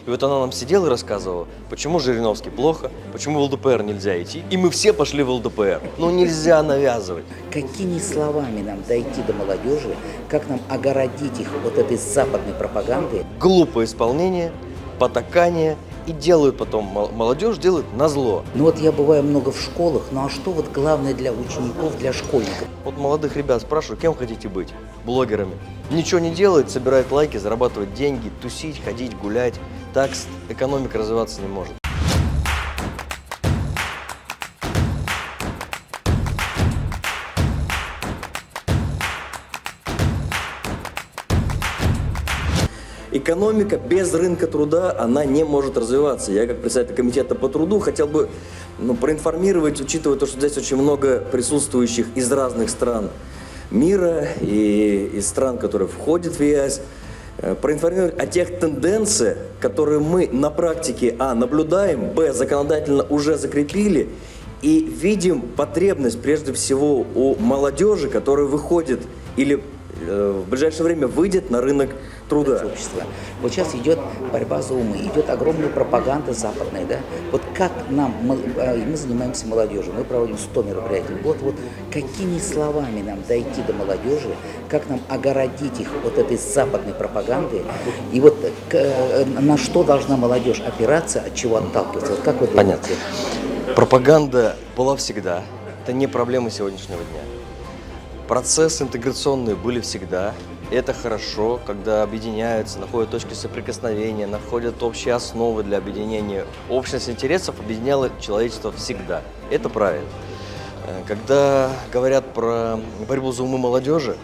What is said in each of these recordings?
И вот она нам сидела и рассказывала, почему Жириновский плохо, почему в ЛДПР нельзя идти. И мы все пошли в ЛДПР. Ну нельзя навязывать. Какими словами нам дойти до молодежи, как нам огородить их от этой западной пропаганды? Глупое исполнение, потакание. И делают потом, молодежь делает назло. Ну вот я бываю много в школах, ну а что вот главное для учеников, для школьников? Вот молодых ребят спрашивают, кем хотите быть? Блогерами. Ничего не делает, собирает лайки, зарабатывает деньги, тусить, ходить, гулять. Так экономика развиваться не может. Экономика без рынка труда, она не может развиваться. Я, как председатель комитета по труду, хотел бы проинформировать, учитывая то, что здесь очень много присутствующих из разных стран мира и из стран, которые входят в ЕС, проинформировать о тех тенденциях, которые мы на практике наблюдаем, законодательно уже закрепили, и видим потребность, прежде всего, у молодежи, которая выходит или в ближайшее время выйдет на рынок труда. Общества. Вот сейчас идет борьба за умы, идет огромная пропаганда западная, да? Вот как нам, мы занимаемся молодежью, мы проводим 100 мероприятий в год, вот какими словами нам дойти до молодежи, как нам огородить их от этой западной пропаганды, и вот на что должна молодежь опираться, от чего отталкиваться, вот как вы думаете? Понятно. Пропаганда была всегда, это не проблема сегодняшнего дня. Процессы интеграционные были всегда. Это хорошо, когда объединяются, находят точки соприкосновения, находят общие основы для объединения. Общность интересов объединяла человечество всегда. Это правильно. Когда говорят про борьбу за умы молодежи,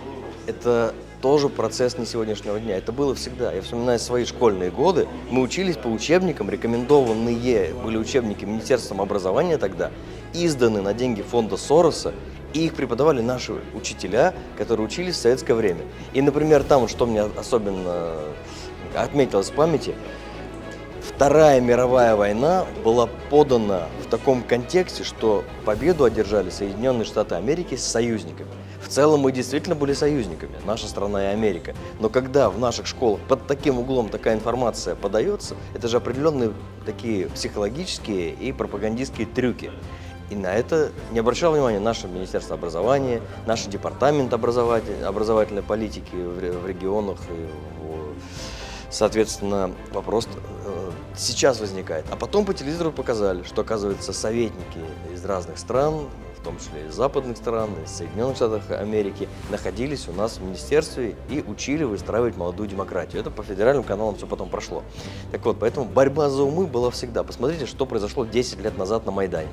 это тоже процесс не сегодняшнего дня. Это было всегда. Я вспоминаю свои школьные годы. Мы учились по учебникам, рекомендованные были учебники Министерством образования тогда, изданы на деньги фонда Сороса. И их преподавали наши учителя, которые учились в советское время. И, например, там, что мне особенно отметилось в памяти, Вторая мировая война была подана в таком контексте, что победу одержали Соединенные Штаты Америки с союзниками. В целом мы действительно были союзниками, наша страна и Америка. Но когда в наших школах под таким углом такая информация подается, это же определенные такие психологические и пропагандистские трюки. И на это не обращало внимания наше Министерство образования, наш департамент образовательной политики в регионах. Соответственно, вопрос сейчас возникает. А потом по телевизору показали, что, оказывается, советники из разных стран, в том числе из западных стран, из Соединенных Штатов Америки, находились у нас в министерстве и учили выстраивать молодую демократию. Это по федеральным каналам все потом прошло. Так вот, поэтому борьба за умы была всегда. Посмотрите, что произошло 10 лет назад на Майдане.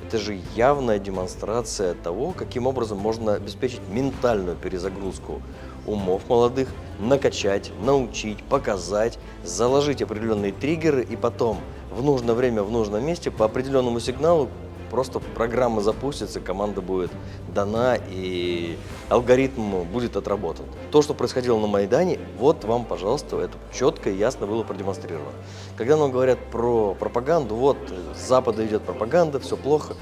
Это же явная демонстрация того, каким образом можно обеспечить ментальную перезагрузку умов молодых, накачать, научить, показать, заложить определенные триггеры и потом в нужное время, в нужном месте по определенному сигналу просто программа запустится, команда будет дана и алгоритм будет отработан. То, что происходило на Майдане, вот вам, пожалуйста, это четко и ясно было продемонстрировано. Когда нам говорят про пропаганду, вот с Запада идет пропаганда, все плохо.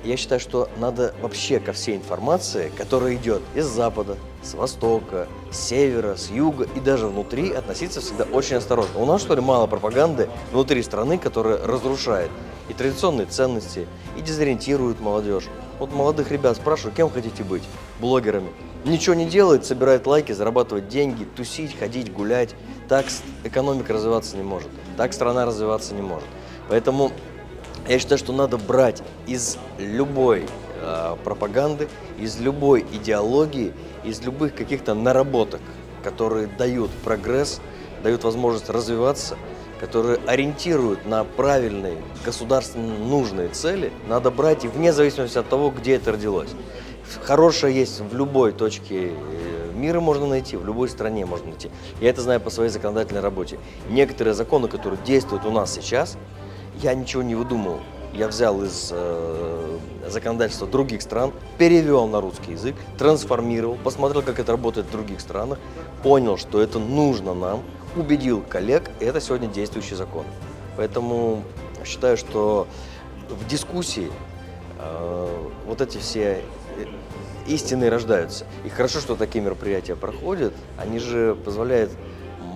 Я считаю, что надо вообще ко всей информации, которая идет из Запада, с Востока, с Севера, с Юга и даже внутри, относиться всегда очень осторожно. У нас, что ли, мало пропаганды внутри страны, которая разрушает и традиционные ценности, и дезориентирует молодежь. Вот молодых ребят спрашивают, кем хотите быть? Блогерами. Ничего не делает, собирает лайки, зарабатывает деньги, тусить, ходить, гулять. Так экономика развиваться не может, так страна развиваться не может. Поэтому я считаю, что надо брать из любой пропаганды, из любой идеологии, из любых каких-то наработок, которые дают прогресс, дают возможность развиваться, которые ориентируют на правильные, государственно нужные цели, надо брать и вне зависимости от того, где это родилось. Хорошее есть в любой точке мира можно найти, в любой стране можно найти. Я это знаю по своей законодательной работе. Некоторые законы, которые действуют у нас сейчас, я ничего не выдумывал. Я взял из законодательства других стран, перевел на русский язык, трансформировал, посмотрел, как это работает в других странах, понял, что это нужно нам, убедил коллег, и это сегодня действующий закон. Поэтому считаю, что в дискуссии вот эти все истины рождаются. И хорошо, что такие мероприятия проходят, они же позволяют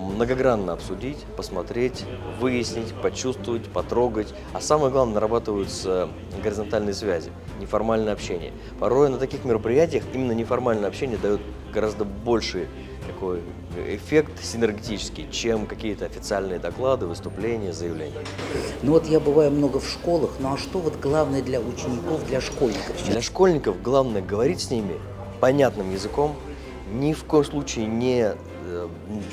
многогранно обсудить, посмотреть, выяснить, почувствовать, потрогать. А самое главное, нарабатываются горизонтальные связи, неформальное общение. Порой на таких мероприятиях именно неформальное общение дает гораздо больший такой эффект синергетический, чем какие-то официальные доклады, выступления, заявления. Ну вот я бываю много в школах, ну а что вот главное для учеников, для школьников сейчас? Для школьников главное говорить с ними понятным языком, ни в коем случае не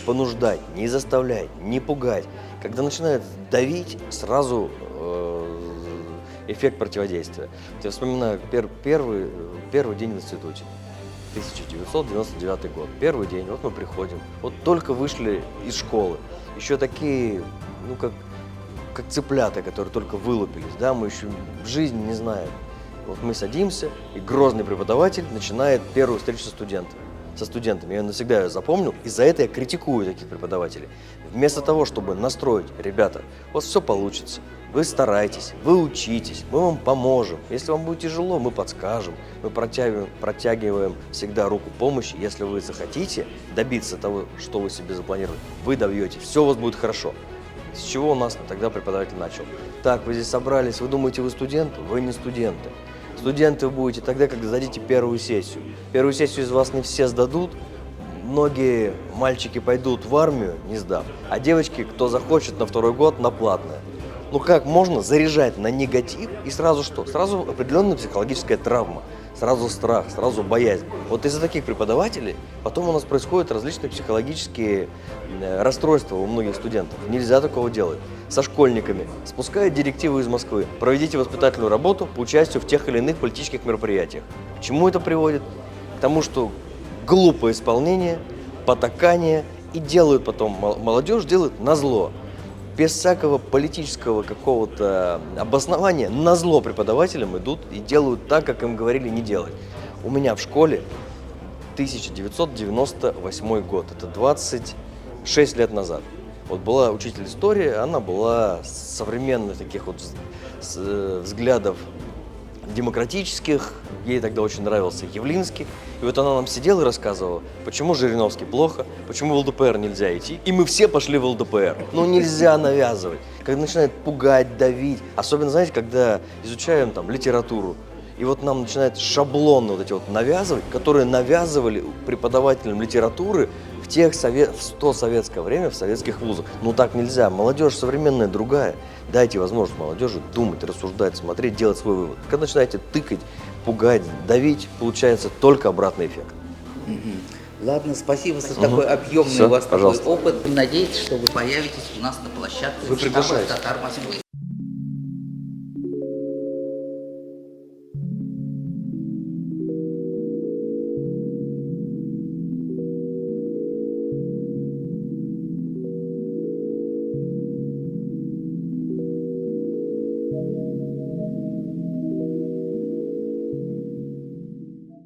понуждать, не заставлять, не пугать. Когда начинают давить, сразу эффект противодействия. Я вспоминаю первый день в институте. 1999 год. Первый день, вот мы приходим, вот только вышли из школы. Еще такие, ну как цыплята, которые только вылупились, да, мы еще в жизни не знаем. Вот мы садимся, и грозный преподаватель начинает первую встречу со студентами. Я навсегда ее запомнил, и за это я критикую таких преподавателей. Вместо того, чтобы настроить, ребята, у вас все получится, вы старайтесь, вы учитесь, мы вам поможем. Если вам будет тяжело, мы подскажем, мы протягиваем всегда руку помощи. Если вы захотите добиться того, что вы себе запланировали, вы добьетесь, все у вас будет хорошо. С чего у нас тогда преподаватель начал? Так, вы здесь собрались, вы думаете, вы студенты? Вы не студенты. Студенты вы будете тогда, когда сдадите первую сессию. Первую сессию из вас не все сдадут. Многие мальчики пойдут в армию, не сдав, а девочки, кто захочет на второй год, на платное. Ну как можно заряжать на негатив и сразу что? Сразу определенная психологическая травма, сразу страх, сразу боязнь. Вот из-за таких преподавателей потом у нас происходят различные психологические расстройства у многих студентов. Нельзя такого делать. Со школьниками спускают директивы из Москвы. Проведите воспитательную работу по участию в тех или иных политических мероприятиях. К чему это приводит? К тому, что глупое исполнение, потакание, и делают потом, молодежь делает назло. Без всякого политического какого-то обоснования назло преподавателям идут и делают так, как им говорили не делать. У меня в школе 1998 год, это 26 лет назад. Вот была учитель истории, она была современных таких вот взглядов демократических, ей тогда очень нравился Явлинский. И вот она нам сидела и рассказывала, почему Жириновский плохо, почему в ЛДПР нельзя идти. И мы все пошли в ЛДПР. Ну нельзя навязывать. Когда начинают пугать, давить. Особенно, знаете, когда изучаем там литературу. И вот нам начинают шаблоны вот эти вот навязывать, которые навязывали преподавателям литературы в то советское время в советских вузах. Ну так нельзя. Молодежь современная другая. Дайте возможность молодежи думать, рассуждать, смотреть, делать свой вывод. Когда начинаете тыкать, пугать, давить, получается только обратный эффект. Ладно, спасибо за такой объемный Все, у вас пожалуйста. такой опыт. Надеюсь, что вы появитесь у нас на площадке Вы приглашаете. Татар Москвы.